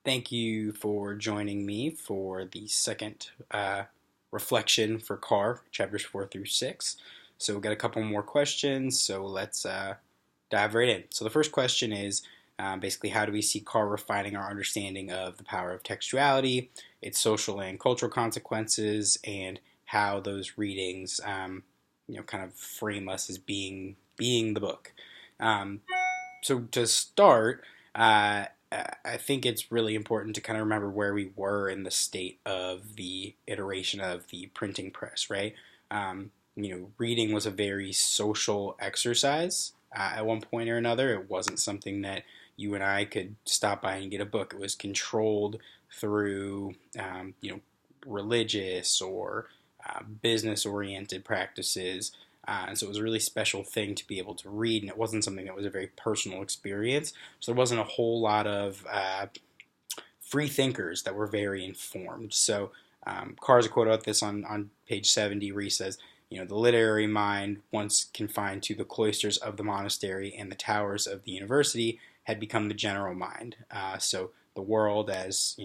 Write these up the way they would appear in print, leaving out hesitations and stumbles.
Thank you for joining me for the second reflection for Carr, chapters 4 through 6. So we've got a couple more questions, so let's dive right in. So the first question is basically how do we see Carr refining our understanding of the power of textuality, its social and cultural consequences, and how those readings, kind of frame us as being the book. Um, so to start, I think it's really important to kind of remember where we were in the state of the iteration of the printing press, right? Reading was a very social exercise at one point or another. It wasn't something that you and I could stop by and get a book. It was controlled through, religious or business-oriented practices, and so it was a really special thing to be able to read, and it wasn't something that was a very personal experience. So there wasn't a whole lot of free thinkers that were very informed. So Carr's a quote about this on page 70 where he says, the literary mind, once confined to the cloisters of the monastery and the towers of the university, had become the general mind. So the world, as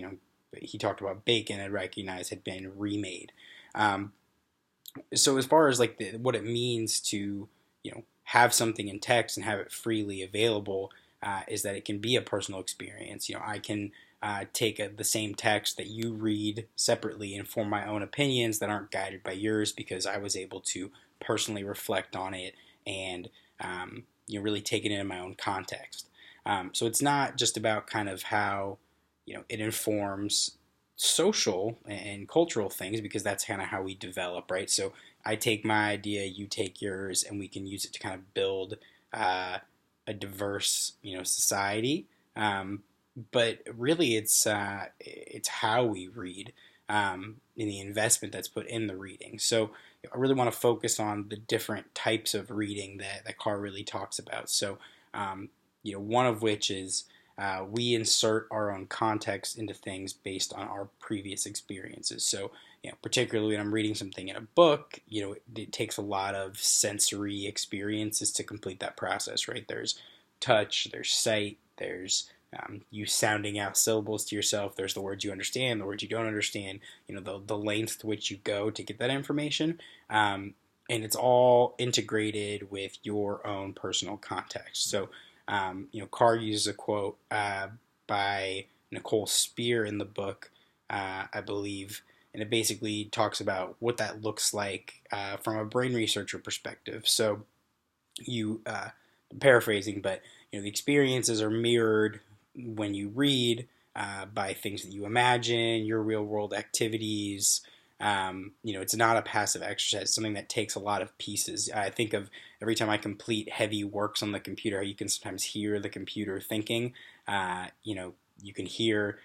he talked about Bacon had recognized, had been remade. Um, so as far as like what it means to have something in text and have it freely available, is that it can be a personal experience. I can take the same text that you read separately and form my own opinions that aren't guided by yours because I was able to personally reflect on it and really take it in my own context. So it's not just about kind of how it informs social and cultural things because that's kind of how we develop, right? So I take my idea, you take yours, and we can use it to kind of build a diverse, society. But really, it's how we read and the investment that's put in the reading. So I really want to focus on the different types of reading that Carr really talks about. So one of which is we insert our own context into things based on our previous experiences. So, particularly when I'm reading something in a book, it takes a lot of sensory experiences to complete that process, right? There's touch, there's sight, there's you sounding out syllables to yourself. There's the words you understand, the words you don't understand. The length to which you go to get that information, and it's all integrated with your own personal context. So Carr uses a quote by Nicole Spear in the book, I believe, and it basically talks about what that looks like from a brain researcher perspective. So paraphrasing, but the experiences are mirrored when you read by things that you imagine, your real world activities. It's not a passive exercise. It's something that takes a lot of pieces. I think of every time I complete heavy works on the computer, you can sometimes hear the computer thinking. You can hear,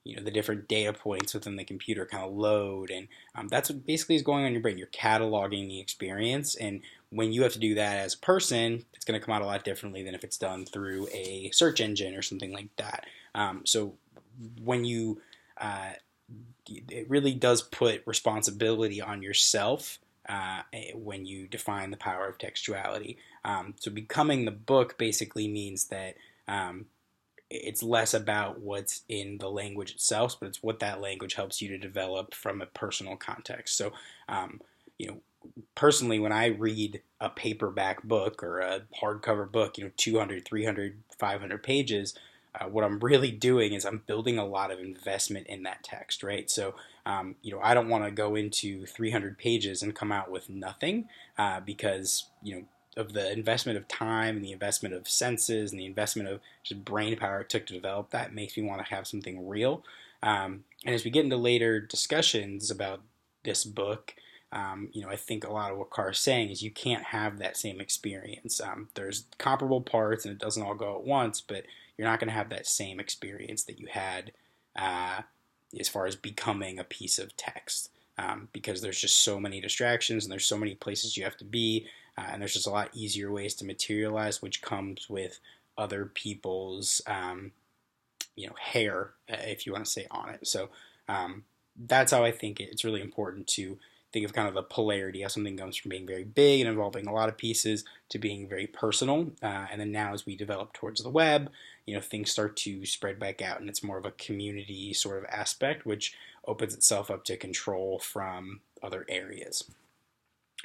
the different data points within the computer kind of load, and that's what basically is going on in your brain. You're cataloging the experience, and when you have to do that as a person, it's going to come out a lot differently than if it's done through a search engine or something like that. So when you it really does put responsibility on yourself when you define the power of textuality. So becoming the book basically means that it's less about what's in the language itself, but it's what that language helps you to develop from a personal context. So, you know, personally, when I read a paperback book or a hardcover book, 200, 300, 500 pages, what I'm really doing is I'm building a lot of investment in that text, right? So, I don't want to go into 300 pages and come out with nothing because, of the investment of time and the investment of senses and the investment of just brain power it took to develop that makes me want to have something real. And as we get into later discussions about this book, I think a lot of what Carr is saying is you can't have that same experience. There's comparable parts and it doesn't all go at once, but you're not going to have that same experience that you had uh, as far as becoming a piece of text. Because there's just so many distractions and there's so many places you have to be, and there's just a lot easier ways to materialize, which comes with other people's, hair, if you want to say, on it. So that's how I think it's really important to think of kind of the polarity, how something goes from being very big and involving a lot of pieces to being very personal. And then now as we develop towards the web, things start to spread back out, and it's more of a community sort of aspect, which opens itself up to control from other areas.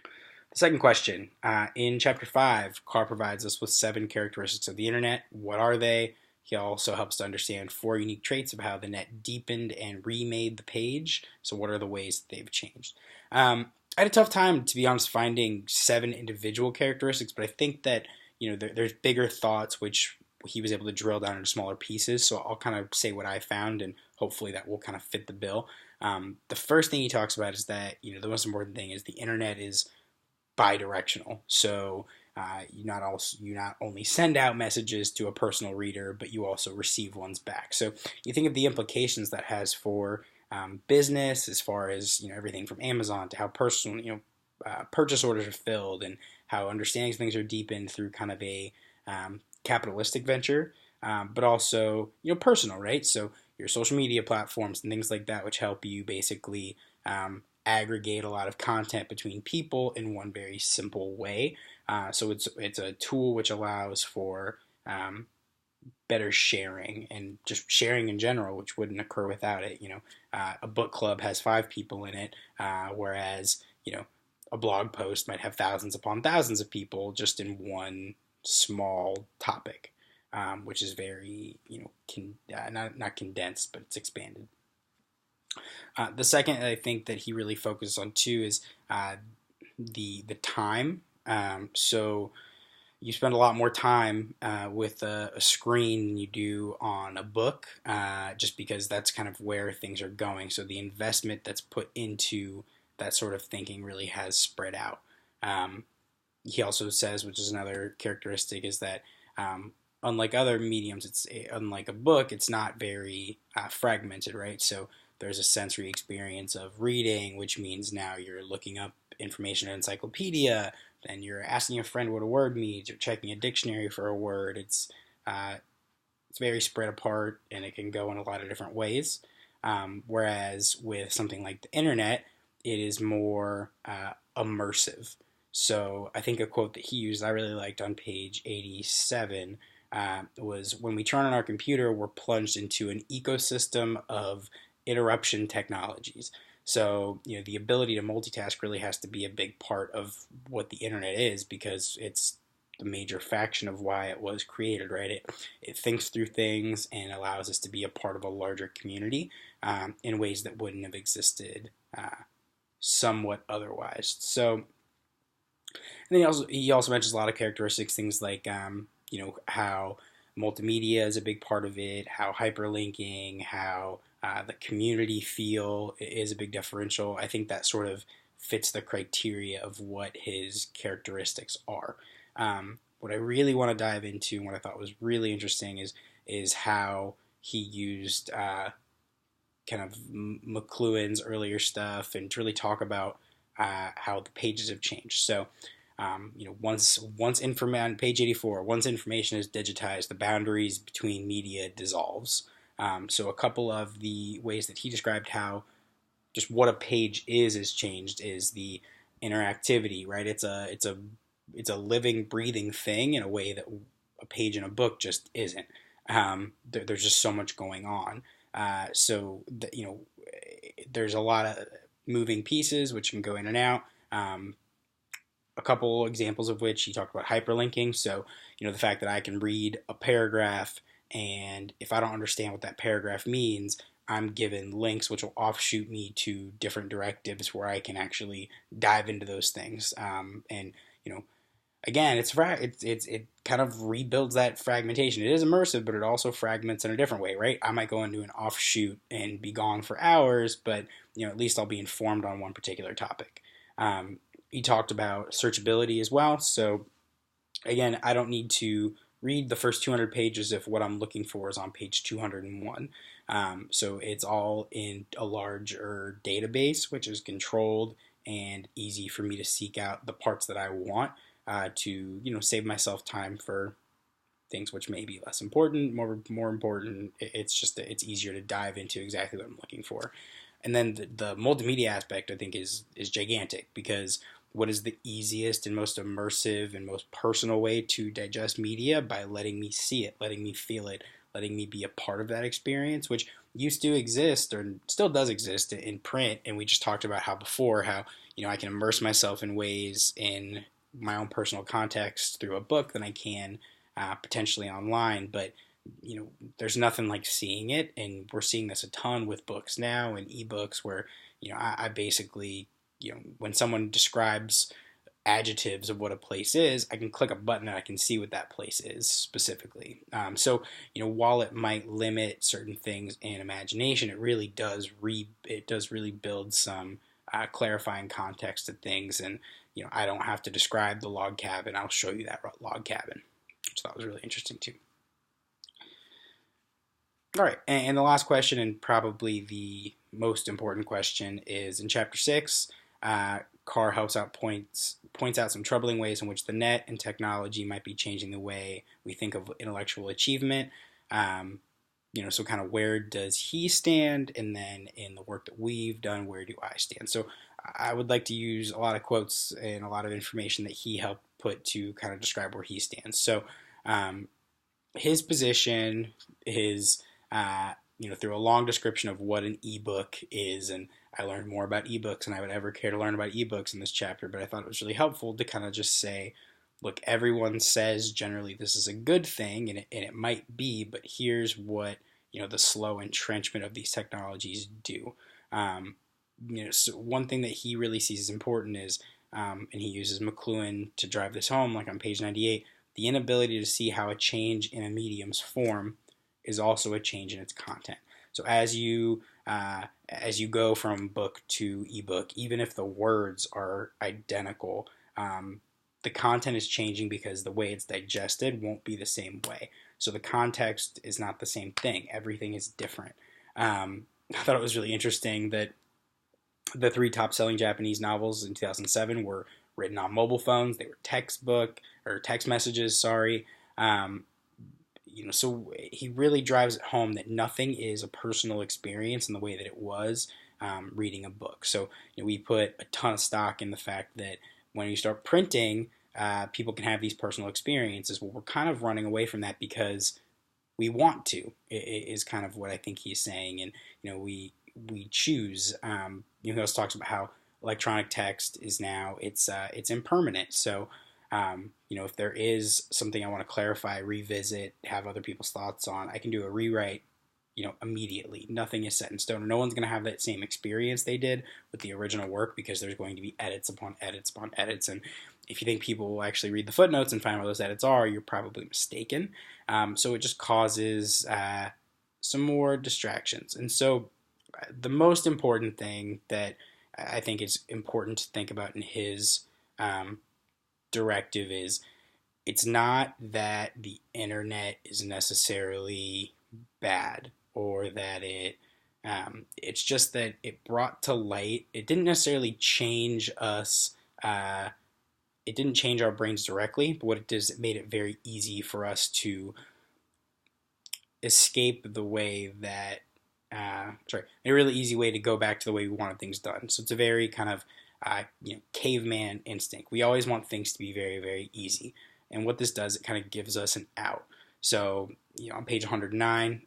The second question, in Chapter 5, Carr provides us with 7 characteristics of the internet. What are they? He also helps to understand 4 unique traits of how the net deepened and remade the page. So what are the ways that they've changed? I had a tough time, to be honest, finding 7 individual characteristics, but I think that there's bigger thoughts which he was able to drill down into smaller pieces. So I'll kind of say what I found, and hopefully that will kind of fit the bill. The first thing he talks about is that the most important thing is the internet is bidirectional. So you not only send out messages to a personal reader, but you also receive ones back. So you think of the implications that has for business, as far as everything from Amazon to how personal purchase orders are filled, and how understanding things are deepened through kind of a capitalistic venture, but also personal, right? So your social media platforms and things like that, which help you basically aggregate a lot of content between people in one very simple way. So it's a tool which allows for better sharing, and just sharing in general, which wouldn't occur without it. A book club has 5 people in it, whereas a blog post might have thousands upon thousands of people just in one small topic, which is very not condensed, but it's expanded. The second I think that he really focused on too is the time. So you spend a lot more time with a screen than you do on a book, just because that's kind of where things are going. So the investment that's put into that sort of thinking really has spread out. He also says, which is another characteristic, is that unlike other mediums, unlike a book, it's not very fragmented, right? So there's a sensory experience of reading, which means now you're looking up information in an encyclopedia, then you're asking a friend what a word means, you're checking a dictionary for a word. It's very spread apart, and it can go in a lot of different ways. Whereas with something like the internet, it is more immersive. So I think a quote that he used I really liked on page 87 was, when we turn on our computer, we're plunged into an ecosystem of interruption technologies. So, the ability to multitask really has to be a big part of what the internet is, because it's the major faction of why it was created, right? It thinks through things and allows us to be a part of a larger community in ways that wouldn't have existed somewhat otherwise. So, and then he also mentions a lot of characteristics, things like how multimedia is a big part of it, how hyperlinking, how the community feel is a big differential. I think that sort of fits the criteria of what his characteristics are. What I really want to dive into, and what I thought was really interesting, is how he used kind of McLuhan's earlier stuff, and to really talk about how the pages have changed. So, once on page 84, once information is digitized, the boundaries between media dissolves. So a couple of the ways that he described how just what a page is changed is the interactivity, right? It's a living, breathing thing in a way that a page in a book just isn't. There's just so much going on. There's a lot of moving pieces which can go in and out. A couple examples of which he talked about hyperlinking. So, the fact that I can read a paragraph, and if I don't understand what that paragraph means, I'm given links which will offshoot me to different directives where I can actually dive into those things. Again, it kind of rebuilds that fragmentation. It is immersive, but it also fragments in a different way, right? I might go into an offshoot and be gone for hours, but at least I'll be informed on one particular topic. He talked about searchability as well. So again, I don't need to read the first 200 pages if what I'm looking for is on page 201. So it's all in a larger database, which is controlled and easy for me to seek out the parts that I want to save myself time for things which may be less important, more important. It's easier to dive into exactly what I'm looking for. And then the multimedia aspect, I think, is gigantic, because what is the easiest and most immersive and most personal way to digest media? By letting me see it, letting me feel it, letting me be a part of that experience, which used to exist or still does exist in print. And we just talked about how before, how I can immerse myself in ways in my own personal context through a book than I can potentially online. But there's nothing like seeing it, and we're seeing this a ton with books now and ebooks, where I basically, when someone describes adjectives of what a place is, I can click a button and I can see what that place is specifically. So while it might limit certain things in imagination, it does really build some clarifying context to things. And I don't have to describe the log cabin; I'll show you that log cabin. So that was really interesting too. All right, and the last question, and probably the most important question, is in chapter 6. Carr points out some troubling ways in which the net and technology might be changing the way we think of intellectual achievement. So kind of where does he stand, and then in the work that we've done, where do I stand? So I would like to use a lot of quotes and a lot of information that he helped put to kind of describe where he stands. So his position is, through a long description of what an ebook is, and I learned more about ebooks than I would ever care to learn about ebooks in this chapter, but I thought it was really helpful to kind of just say, look, everyone says generally this is a good thing, and it might be, but here's what the slow entrenchment of these technologies do. So one thing that he really sees as important is, and he uses McLuhan to drive this home, like on page 98, the inability to see how a change in a medium's form is also a change in its content. So as you go from book to ebook, even if the words are identical, the content is changing because the way it's digested won't be the same way. So the context is not the same thing. Everything is different. I thought it was really interesting that the 3 top-selling Japanese novels in 2007 were written on mobile phones. They were text messages. Sorry. So he really drives it home that nothing is a personal experience in the way that it was reading a book. So we put a ton of stock in the fact that when you start printing, people can have these personal experiences. Well, we're kind of running away from that because we want to. Is kind of what I think he's saying, and we choose. He also talks about how electronic text is now it's impermanent. So if there is something I want to clarify, revisit, have other people's thoughts on, I can do a rewrite, immediately. Nothing is set in stone. No one's going to have that same experience they did with the original work, because there's going to be edits upon edits upon edits. And if you think people will actually read the footnotes and find where those edits are, you're probably mistaken. So it just causes some more distractions. And so the most important thing that I think is important to think about in his directive is, it's not that the internet is necessarily bad, or that it's just that it brought to light, it didn't necessarily change us, it didn't change our brains directly, but what it did is it made it very easy for us to escape the way that, a really easy way to go back to the way we wanted things done. So it's a very kind of caveman instinct. We always want things to be very, very easy. And what this does, it kind of gives us an out. So, on page 109,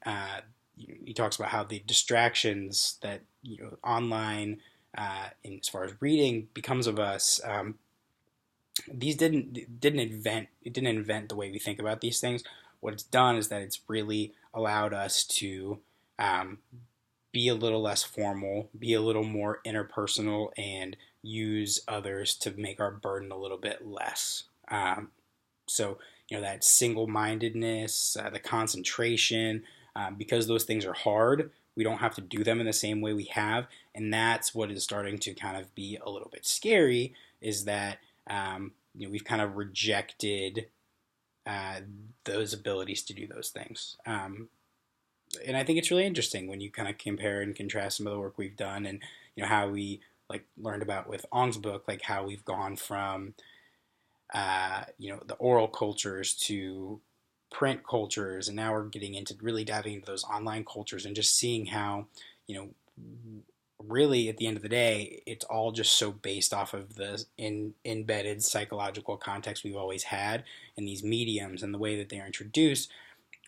he talks about how the distractions that, online, in as far as reading becomes of us, these didn't invent the way we think about these things. What it's done is that it's really allowed us to be a little less formal, be a little more interpersonal, and use others to make our burden a little bit less. So, that single-mindedness, the concentration, because those things are hard, we don't have to do them in the same way we have. And that's what is starting to kind of be a little bit scary, is that, we've kind of rejected those abilities to do those things. And I think it's really interesting when you kind of compare and contrast some of the work we've done, and how we learned about with Ong's book, how we've gone from the oral cultures to print cultures, and now we're getting into really diving into those online cultures, and just seeing how really, at the end of the day, it's all just so based off of the embedded psychological context we've always had in these mediums and the way that they're introduced.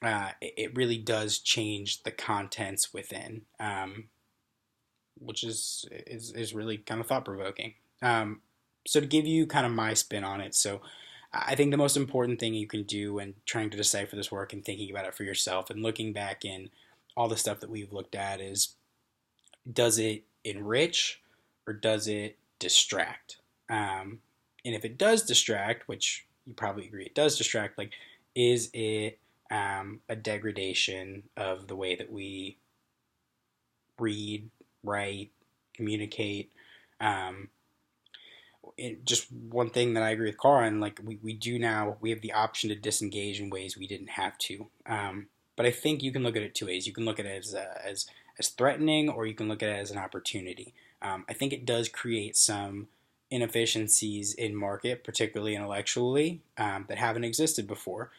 It really does change the contents within, which is really kind of thought provoking. So to give you kind of my spin on it, so I think the most important thing you can do when trying to decipher this work and thinking about it for yourself and looking back in all the stuff that we've looked at is, does it enrich or does it distract? And if it does distract, which you probably agree it does distract, like, is it a degradation of the way that we read, write, communicate? Um, just one thing that I agree with Carr on, like, we do now, we have the option to disengage in ways we didn't have to. But I think you can look at it two ways. You can look at it as threatening, or you can look at it as an opportunity. I think it does create some inefficiencies in market, particularly intellectually, that haven't existed before.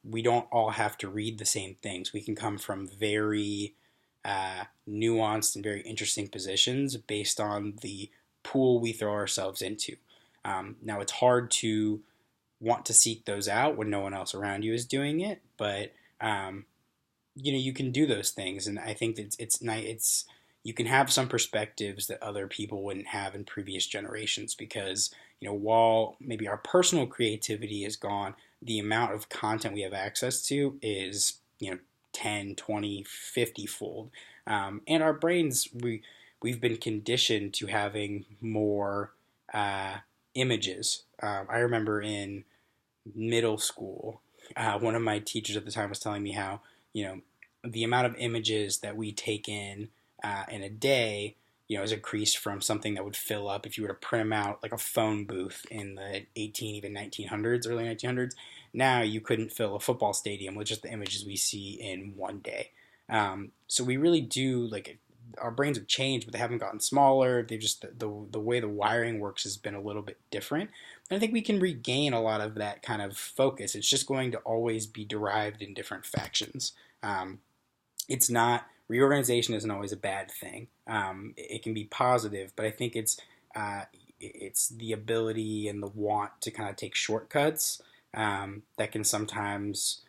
We don't all have to read the same things. We can come from very nuanced and very interesting positions based on the pool we throw ourselves into. Now, it's hard to want to seek those out when no one else around you is doing it, but you can do those things, and I think that it's you can have some perspectives that other people wouldn't have in previous generations, because while maybe our personal creativity is gone, the amount of content we have access to is 10, 20, 50 fold. And our brains, we've been conditioned to having more images. I remember in middle school, one of my teachers at the time was telling me how the amount of images that we take in a day, has increased from something that would fill up if you were to print them out like a phone booth in the 18, even 1900s, early 1900s. Now you couldn't fill a football stadium with just the images we see in one day. So we really do, like, our brains have changed, but they haven't gotten smaller. They've just, the way the wiring works has been a little bit different. And I think we can regain a lot of that kind of focus. It's just going to always be derived in different factions. It's not, reorganization isn't always a bad thing. It can be positive, but I think it's the ability and the want to kind of take shortcuts that can sometimes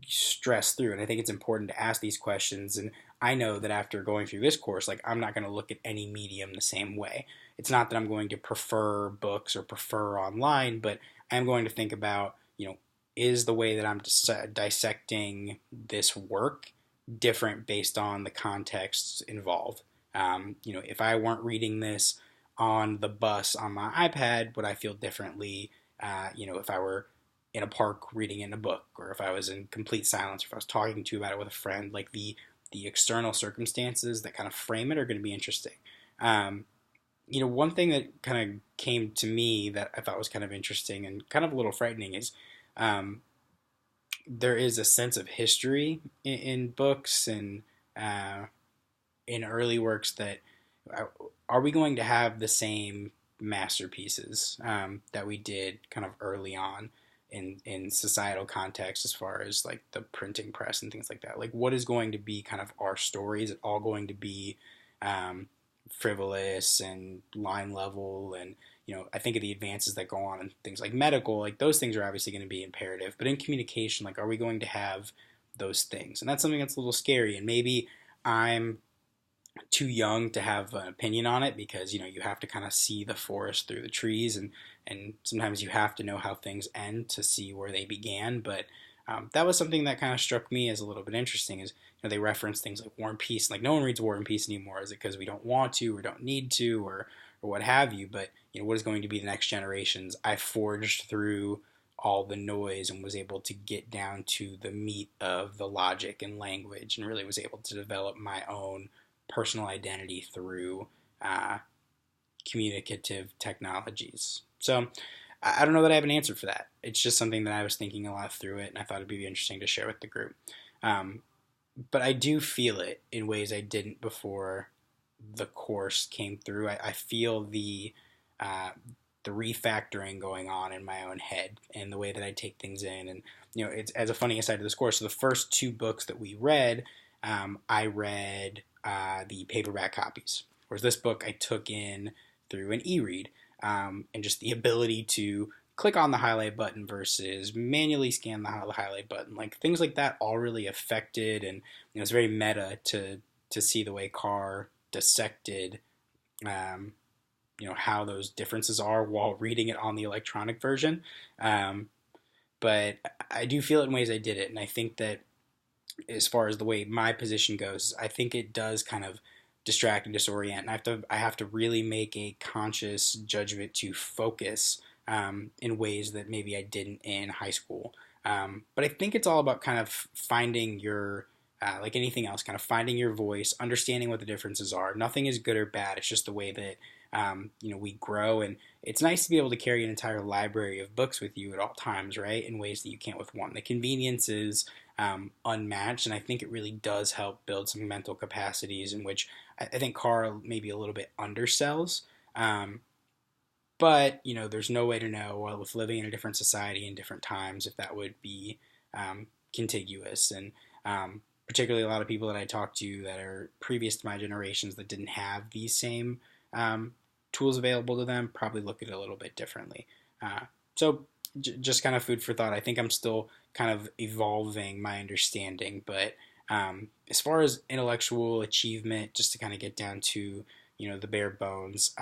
stress through. And I think it's important to ask these questions. And I know that after going through this course, like, I'm not going to look at any medium the same way. It's not that I'm going to prefer books or prefer online, but I'm going to think about, is the way that I'm dissecting this work different based on the contexts involved? If I weren't reading this on the bus on my iPad, would I feel differently? If I were in a park reading in a book, or if I was in complete silence, or if I was talking to you about it with a friend, like, the external circumstances that kind of frame it are going to be interesting. One thing that kind of came to me that I thought was kind of interesting and kind of a little frightening is, there is a sense of history in books and in early works that, are we going to have the same masterpieces that we did kind of early on in societal context, as far as like the printing press and things like that? Like, what is going to be kind of our story? Is it all going to be frivolous and line level? And I think of the advances that go on in things like medical, like, those things are obviously going to be imperative, but in communication, like, are we going to have those things? And that's something that's a little scary, and maybe I'm too young to have an opinion on it, because you have to kind of see the forest through the trees, and sometimes you have to know how things end to see where they began. But that was something that kind of struck me as a little bit interesting, is they reference things like War and Peace. Like, no one reads War and Peace anymore. Is it because we don't want to or don't need to, or what have you? But what is going to be the next generations? I forged through all the noise and was able to get down to the meat of the logic and language, and really was able to develop my own personal identity through communicative technologies. So I don't know that I have an answer for that. It's just something that I was thinking a lot through it, and I thought it'd be interesting to share with the group. But I do feel it in ways I didn't before the course came through. I feel the refactoring going on in my own head and the way that I take things in. And it's, as a funny aside to this course, so the first two books that we read, I read the paperback copies. Whereas this book I took in through an e-read, and just the ability to click on the highlight button versus manually scan the highlight button, like things like that, all really affected. And it's very meta to see the way Carr dissected, um, how those differences are while reading it on the electronic version. Um, but I do feel it in ways I did it, and I think that as far as the way my position goes, I think it does kind of distract and disorient. And I have to really make a conscious judgment to focus, in ways that maybe I didn't in high school. But I think it's all about kind of finding your, like anything else, kind of finding your voice, understanding what the differences are. Nothing is good or bad. It's just the way that, we grow. And it's nice to be able to carry an entire library of books with you at all times, right? In ways that you can't with one. The convenience is, unmatched, and I think it really does help build some mental capacities in which I think Carl maybe a little bit undersells. Um, but there's no way to know, well, with living in a different society in different times, if that would be, contiguous. And particularly a lot of people that I talk to that are previous to my generations that didn't have these same, tools available to them probably look at it a little bit differently. So just kind of food for thought. I think I'm still kind of evolving my understanding, but as far as intellectual achievement, just to kind of get down to the bare bones,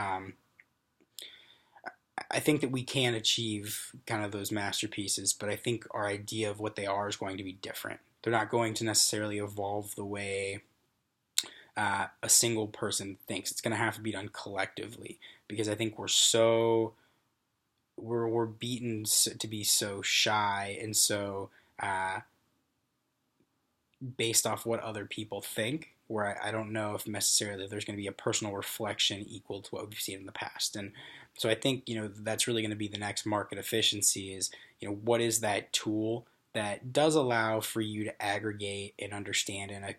I think that we can achieve kind of those masterpieces, but I think our idea of what they are is going to be different. They're not going to necessarily evolve the way, a single person thinks. It's going to have to be done collectively, because I think we're beaten to be so shy and so, uh, based off what other people think, where I don't know if necessarily there's going to be a personal reflection equal to what we've seen in the past. And so I think that's really going to be the next market efficiency is, what is that tool that does allow for you to aggregate and understand in a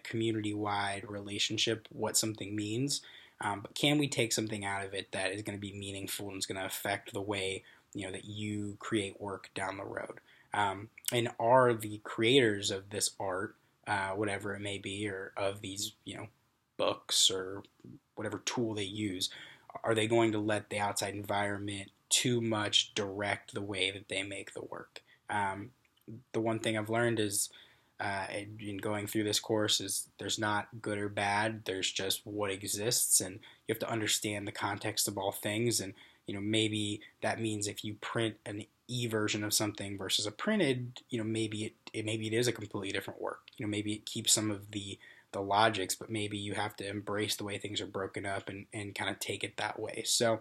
community wide relationship what something means. But can we take something out of it that is going to be meaningful and is going to affect the way that you create work down the road? And are the creators of this art, whatever it may be, or of these books or whatever tool they use, are they going to let the outside environment too much direct the way that they make the work? The one thing I've learned is, in going through this course, is there's not good or bad. There's just what exists, and you have to understand the context of all things. And maybe that means if you print an e-version of something versus a printed, maybe it is a completely different work. Maybe it keeps some of the logics, but maybe you have to embrace the way things are broken up and kind of take it that way. So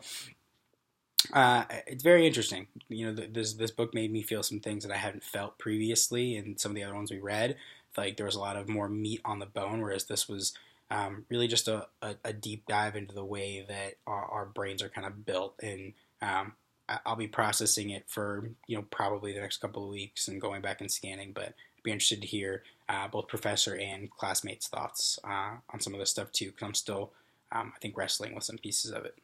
it's very interesting. This book made me feel some things that I hadn't felt previously, and some of the other ones we read, I felt like there was a lot of more meat on the bone, whereas this was, really just a deep dive into the way that our brains are kind of built. And I'll be processing it for probably the next couple of weeks and going back and scanning. But I'd be interested to hear, both professor and classmates' thoughts, on some of this stuff too, because I'm still, I think, wrestling with some pieces of it.